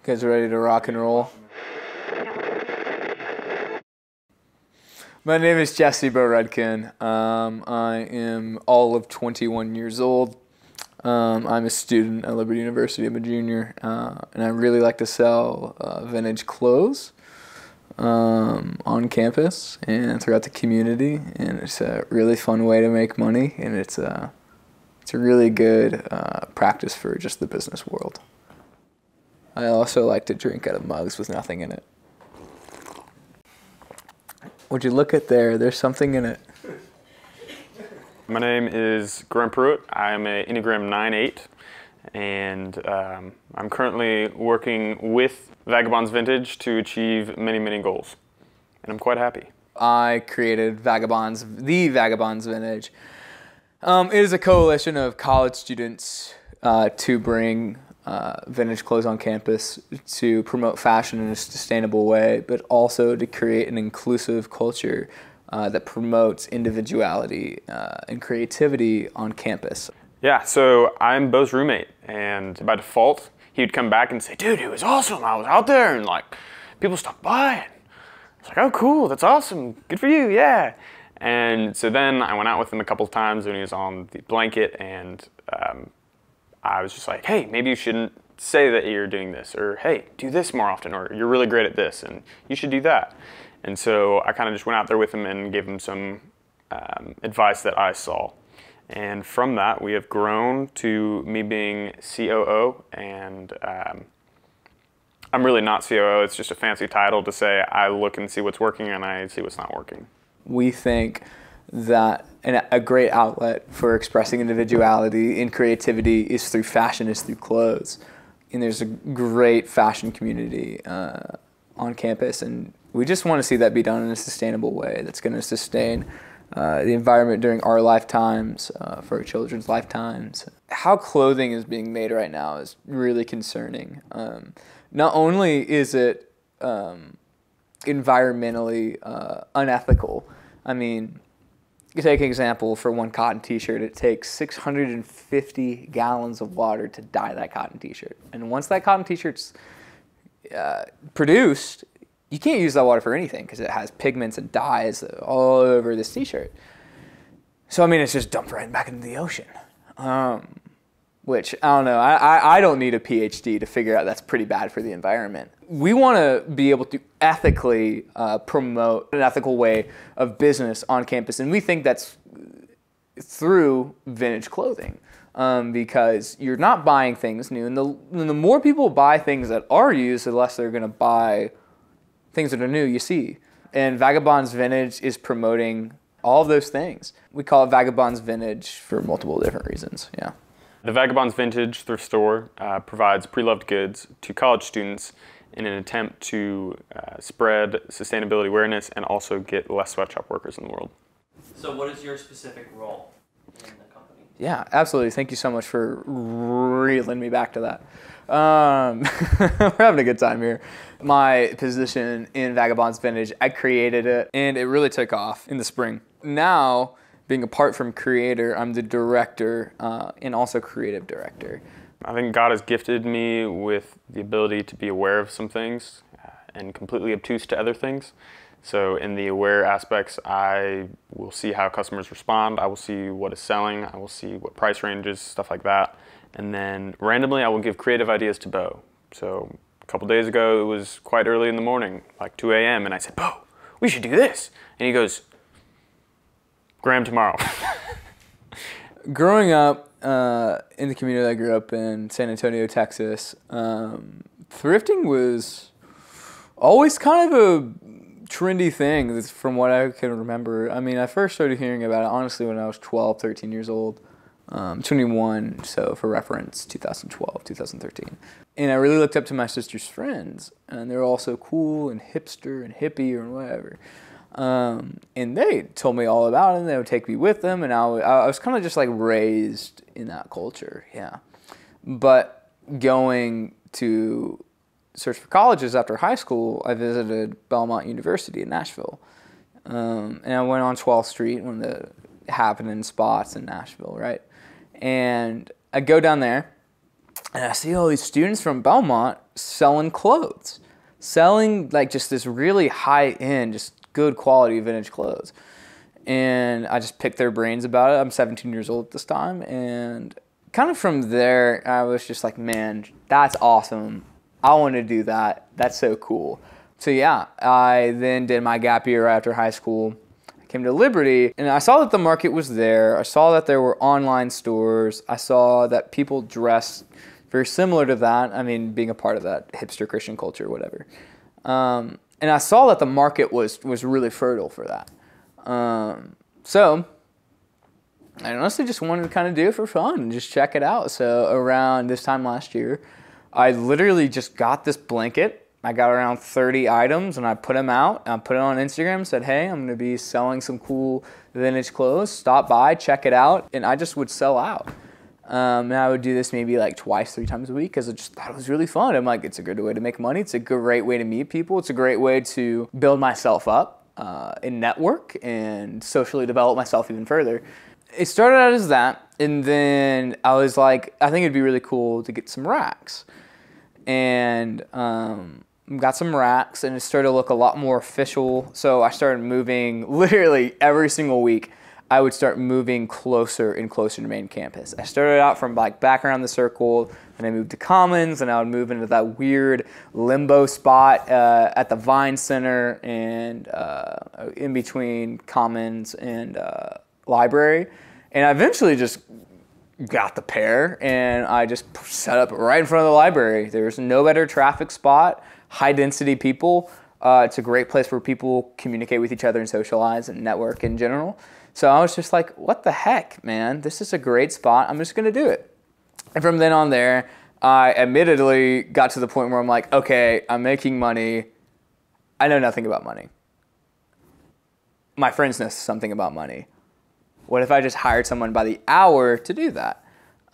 guys ready to rock and roll? My name is Jesse Bo Redkin. I am all of 21 years old. I'm a student at Liberty University. I'm a junior, and I really like to sell vintage clothes on campus and throughout the community. And it's a really fun way to make money, and it's a really good practice for just the business world. I also like to drink out of mugs with nothing in it. Would you look at there? There's something in it. My name is Graham Pruitt. I'm an Enneagram 9/8, and I'm currently working with Vagabonds Vintage to achieve many, many goals, and I'm quite happy. I created the Vagabonds Vintage. It is a coalition of college students to bring vintage clothes on campus to promote fashion in a sustainable way, but also to create an inclusive culture that promotes individuality and creativity on campus. Yeah, so I'm Bo's roommate, and by default, he would come back and say, "Dude, it was awesome. I was out there, and like, people stopped by." And I was like, "Oh, cool. That's awesome. Good for you. Yeah." And so then I went out with him a couple of times when he was on the blanket, and I was just like, "Hey, maybe you shouldn't say that you're doing this," or "Hey, do this more often," or "You're really great at this, and you should do that." And so I kind of just went out there with him and gave him some advice that I saw. And from that, we have grown to me being COO, and I'm really not COO. It's just a fancy title to say I look and see what's working and I see what's not working. We think that a great outlet for expressing individuality and creativity is through fashion, is through clothes. And there's a great fashion community on campus, and we just want to see that be done in a sustainable way that's going to sustain the environment during our lifetimes, for our children's lifetimes. How clothing is being made right now is really concerning. Not only is it environmentally unethical, I mean, you take an example for one cotton t-shirt, it takes 650 gallons of water to dye that cotton t-shirt. And once that cotton t-shirt's produced, you can't use that water for anything because it has pigments and dyes all over this t-shirt. So, I mean, it's just dumped right back into the ocean. Which, I don't know, I don't need a PhD to figure out that's pretty bad for the environment. We want to be able to ethically promote an ethical way of business on campus, and we think that's through vintage clothing, because you're not buying things new, and the more people buy things that are used, the less they're going to buy things that are new, you see. And Vagabonds Vintage is promoting all of those things. We call it Vagabonds Vintage for multiple different reasons, yeah. The Vagabonds Vintage thrift store provides pre-loved goods to college students in an attempt to spread sustainability awareness and also get less sweatshop workers in the world. So what is your specific role in the company? Yeah, absolutely. Thank you so much for reeling me back to that. We're having a good time here. My position in Vagabonds Vintage, I created it, and it really took off in the spring. Now, being apart from creator, I'm the director and also creative director. I think God has gifted me with the ability to be aware of some things and completely obtuse to other things. So in the aware aspects, I will see how customers respond, I will see what is selling, I will see what price ranges, stuff like that. And then randomly I will give creative ideas to Bo. So a couple days ago, it was quite early in the morning, like 2 a.m., and I said, "Bo, we should do this." And he goes, "Graham, tomorrow." Growing up in the community that I grew up in, San Antonio, Texas, thrifting was always kind of a trendy thing from what I can remember. I mean, I first started hearing about it, honestly, when I was 12, 13 years old. 21, so for reference, 2012, 2013. And I really looked up to my sister's friends, and they were all so cool and hipster and hippie or whatever. And they told me all about it, and they would take me with them, and I was kind of just like raised in that culture, yeah. But going to search for colleges after high school, I visited Belmont University in Nashville. And I went on 12th Street, one of the happening spots in Nashville, right? And I go down there, And I see all these students from Belmont selling clothes, selling like just this really high end, just good quality vintage clothes. And I just picked their brains about it. I'm 17 years old at this time. And kind of from there, I was just like, man, that's awesome. I want to do that. That's so cool. So yeah, I then did my gap year after high school. I came to Liberty, and I saw that the market was there. I saw that there were online stores. I saw that people dressed very similar to that. I mean, being a part of that hipster Christian culture, whatever. And I saw that the market was really fertile for that. So I honestly just wanted to kind of do it for fun and just check it out. So around this time last year, I literally just got this blanket. I got around 30 items and I put them out. I put it on Instagram, said, hey, I'm going to be selling some cool vintage clothes. Stop by, check it out. And I just would sell out. And I would do this maybe like twice, 3 times a week because I just thought it was really fun. I'm like, it's a good way to make money. It's a great way to meet people. It's a great way to build myself up and network and socially develop myself even further. It started out as that, and then I was like, I think it'd be really cool to get some racks. And got some racks, and it started to look a lot more official. So I started moving literally every single week. I would start moving closer and closer to main campus. I started out from like back around the circle, and I moved to Commons, and I would move into that weird limbo spot at the Vine Center and in between Commons and Library. And I eventually just got the pair, and I just set up right in front of the library. There's no better traffic spot, high density people. It's a great place where people communicate with each other and socialize and network in general. So I was just like, what the heck, man? This is a great spot. I'm just going to do it. And from then on there, I admittedly got to the point where I'm like, okay, I'm making money. I know nothing about money. My friends know something about money. What if I just hired someone by the hour to do that?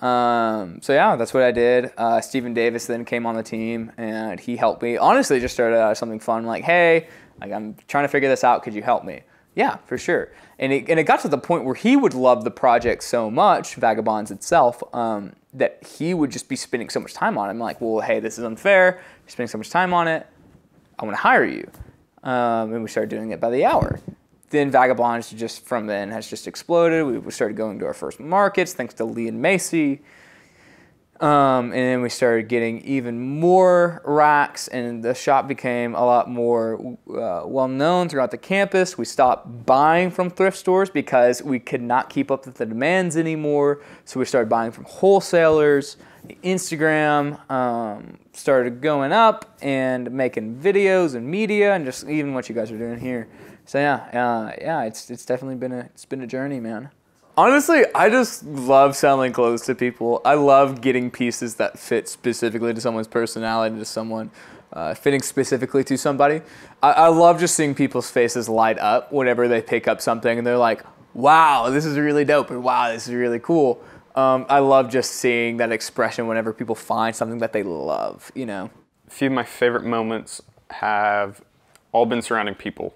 So yeah, that's what I did. Stephen Davis then came on the team, and he helped me. Honestly, just started out as something fun, like, hey, like I'm trying to figure this out. Could you help me? Yeah, for sure. And it got to the point where he would love the project so much, Vagabonds itself, that he would just be spending so much time on it. I'm like, well, hey, this is unfair. You're spending so much time on it. I want to hire you. And we started doing it by the hour. Then Vagabonds just from then has just exploded. We started going to our first markets thanks to Lee and Macy. And then we started getting even more racks, and the shop became a lot more well-known throughout the campus. We stopped buying from thrift stores because we could not keep up with the demands anymore. So we started buying from wholesalers. Instagram started going up and making videos and media, and just even what you guys are doing here. So yeah, it's definitely been a journey, man. Honestly, I just love selling clothes to people. I love getting pieces that fit specifically to someone's personality, to someone fitting specifically to somebody. I love just seeing people's faces light up whenever they pick up something and they're like, wow, this is really dope, or wow, this is really cool. I love just seeing that expression whenever people find something that they love, you know? A few of my favorite moments have all been surrounding people.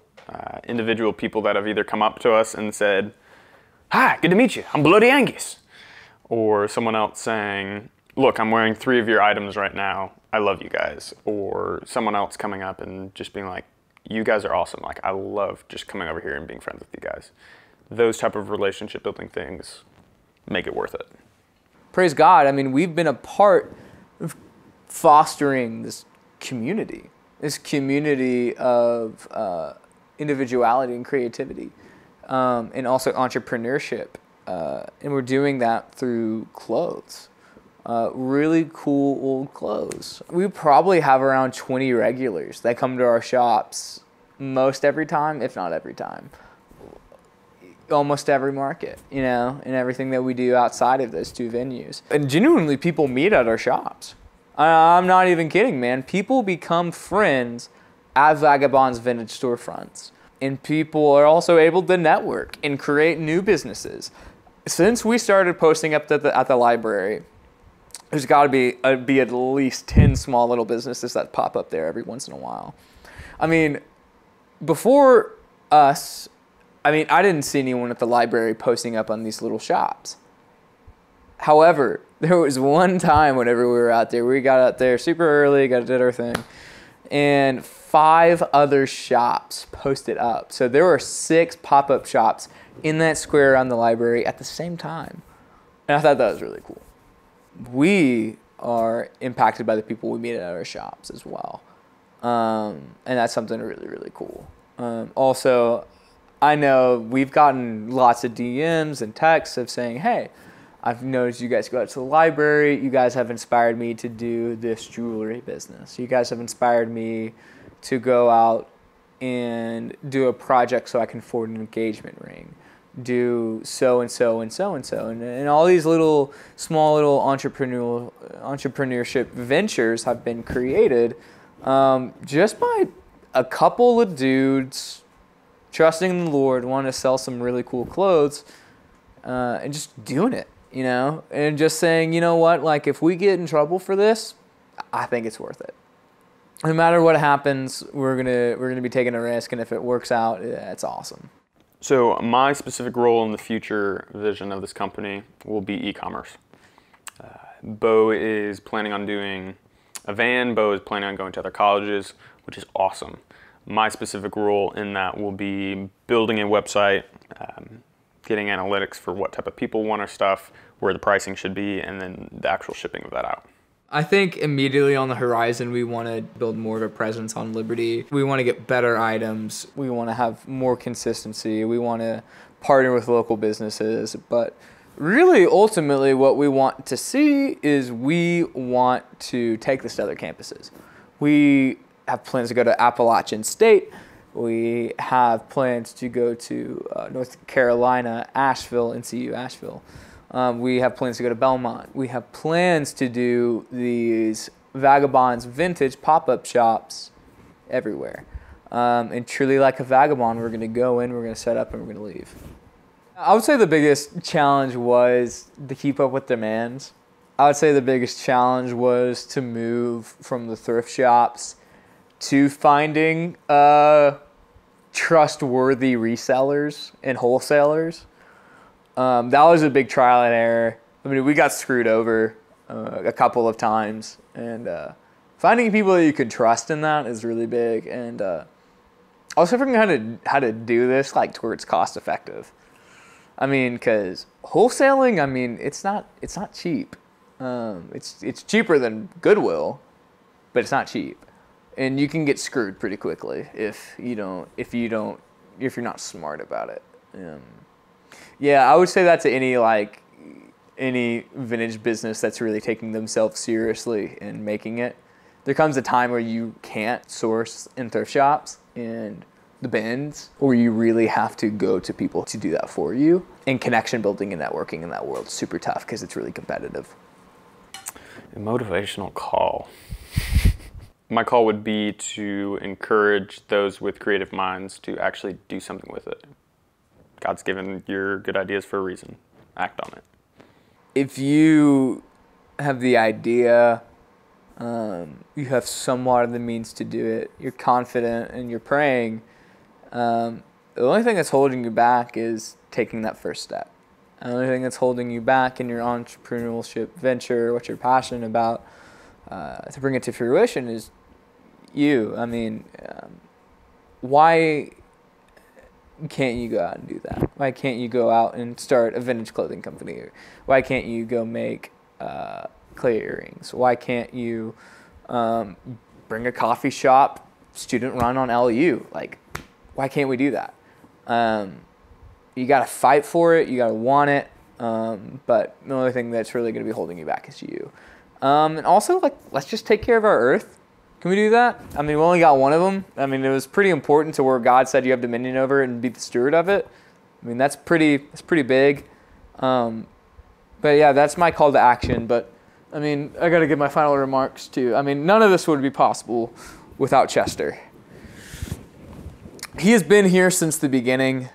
Individual people that have either come up to us and said, hi, good to meet you, I'm Bloody Angus. Or someone else saying, look, I'm wearing 3 of your items right now, I love you guys. Or someone else coming up and just being like, you guys are awesome, like I love just coming over here and being friends with you guys. Those type of relationship building things make it worth it. Praise God, I mean, we've been a part of fostering this community of individuality and creativity, and also entrepreneurship. And we're doing that through clothes. Really cool old clothes. We probably have around 20 regulars that come to our shops most every time, if not every time. Almost every market, you know, and everything that we do outside of those 2 venues. And genuinely, people meet at our shops. I'm not even kidding, man. People become friends at Vagabonds Vintage storefronts. And people are also able to network and create new businesses. Since we started posting up at the library, there's got to be at least 10 small little businesses that pop up there every once in a while. I mean, before us, I didn't see anyone at the library posting up on these little shops. However, there was one time whenever we were out there, we got out there super early, did our thing, and 5 other shops posted up. So there were 6 pop-up shops in that square around the library at the same time. And I thought that was really cool. We are impacted by the people we meet at our shops as well. And that's something really, really cool. Also, I know we've gotten lots of DMs and texts of saying, hey, I've noticed you guys go out to the library. You guys have inspired me to do this jewelry business. You guys have inspired me to go out and do a project so I can afford an engagement ring. Do so and so and so and so. And all these little, small little entrepreneurship ventures have been created just by a couple of dudes trusting the Lord, wanting to sell some really cool clothes, and just doing it. You know, and just saying, you know what, like if we get in trouble for this, I think it's worth it. No matter what happens, we're gonna be taking a risk, and if it works out, it's awesome. So my specific role in the future vision of this company will be e-commerce. Bo is planning on doing a van. Bo is planning on going to other colleges, which is awesome. My specific role in that will be building a website, getting analytics for what type of people want our stuff, where the pricing should be, and then the actual shipping of that out. I think immediately on the horizon, we want to build more of a presence on Liberty. We want to get better items. We want to have more consistency. We want to partner with local businesses. But really, ultimately, what we want to see is we want to take this to other campuses. We have plans to go to Appalachian State. We have plans to go to North Carolina, Asheville, NCU Asheville. We have plans to go to Belmont. We have plans to do these Vagabonds Vintage pop-up shops everywhere. And truly like a vagabond, we're going to go in, we're going to set up, and we're going to leave. I would say the biggest challenge was to keep up with demands. I would say the biggest challenge was to move from the thrift shops to finding trustworthy resellers and wholesalers. That was a big trial and error. I mean, we got screwed over a couple of times, and finding people that you can trust in that is really big. And also figuring how to do this like to where it's cost effective. I mean, because wholesaling, I mean, it's not cheap. It's cheaper than Goodwill, but it's not cheap. And you can get screwed pretty quickly if you're not smart about it. Yeah, I would say that to any vintage business that's really taking themselves seriously and making it. There comes a time where you can't source in thrift shops and the bins, or you really have to go to people to do that for you. And connection building and networking in that world is super tough because it's really competitive. A motivational call. My call would be to encourage those with creative minds to actually do something with it. God's given your good ideas for a reason. Act on it. If you have the idea, you have somewhat of the means to do it, you're confident and you're praying, the only thing that's holding you back is taking that first step. The only thing that's holding you back in your entrepreneurship venture, what you're passionate about, to bring it to fruition is you. I mean, why can't you go out and do that? Why can't you go out and start a vintage clothing company? Or why can't you go make clay earrings? Why can't you bring a coffee shop, student run on LU? Like, why can't we do that? You got to fight for it. You got to want it. But the only thing that's really going to be holding you back is you. And also, like, let's just take care of our earth. Can we do that? I mean, we only got one of them. I mean, it was pretty important to where God said you have dominion over it and be the steward of it. I mean, that's pretty big. But yeah, that's my call to action. But I mean, I got to give my final remarks too. I mean, none of this would be possible without Chester. He has been here since the beginning.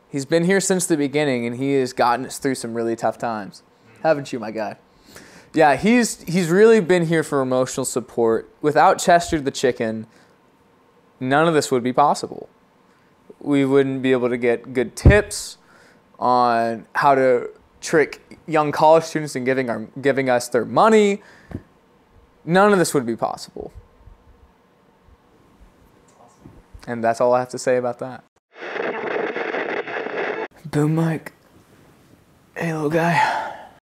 He's been here since the beginning, and he has gotten us through some really tough times. Haven't you, my guy? Yeah, he's really been here for emotional support. Without Chester the chicken, none of this would be possible. We wouldn't be able to get good tips on how to trick young college students into giving us their money, none of this would be possible. And that's all I have to say about that. Boom mic. Hey, little guy.